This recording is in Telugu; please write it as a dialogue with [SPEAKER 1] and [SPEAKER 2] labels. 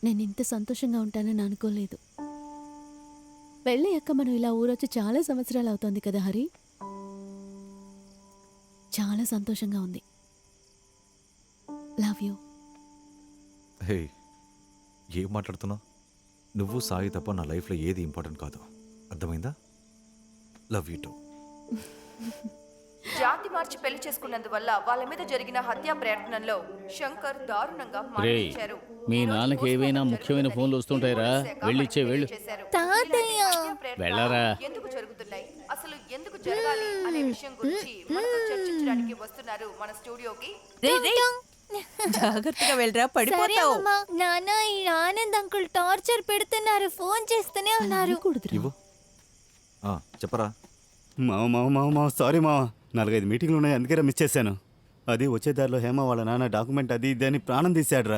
[SPEAKER 1] నేను ఇంత సంతోషంగా ఉంటానని అనుకోలేదు. పెళ్ళయ్యాక మనం ఇలా ఊరొచ్చి చాలా సంవత్సరాలు అవుతోంది కదా హరి. చాలా సంతోషంగా ఉంది. Love you.
[SPEAKER 2] హే, ఏం మాట్లాడుతున్నావు? నువ్వు సాయి తప్ప నా లైఫ్లో ఏది ఇంపార్టెంట్ కాదు. అర్థమైందా? Love you two.
[SPEAKER 3] జాతి మార్చి పెళ్లి చేసుకున్నందువల్ల వాళ్ళ మీద జరిగిన హత్యా ప్రయత్నంలో శంకర్ దారుణంగా మరణించారు.
[SPEAKER 4] మీ నాన్నకి ఏవైనా ముఖ్యమైన ఫోన్లు వస్తుంటాయిరా, వెళ్ళిచ్చే వెళ్ళు.
[SPEAKER 1] తాతయ్య!
[SPEAKER 4] వెళ్ళరా.
[SPEAKER 3] ఎందుకు జరుగుతున్నాయి, అసలు ఎందుకు జరగాలి అనే విషయం గురించి మనతో చర్చించడానికి వస్తున్నారు మన స్టూడియోకి.
[SPEAKER 5] జాగ్రత్తగా వెళ్ళరా,
[SPEAKER 1] సరే
[SPEAKER 5] పడిపోతావు.
[SPEAKER 1] అమ్మా. నాన్న, ఈ ఆనంద్ అంకుల్ టార్చర్ పెడుతున్నారు. ఫోన్ చేస్తూనే ఉన్నారు.
[SPEAKER 2] ఇవ్వు. చెప్పరా.
[SPEAKER 6] మావ సారీ మావ, 4-5 మీటింగ్లు ఉన్నాయి, అందుకే మిస్ చేశాను. అది వచ్చే దారిలో హేమ వాళ్ళ నాన్న డాక్యుమెంట్ అది ఇది అని ప్రాణం తీశాడురా.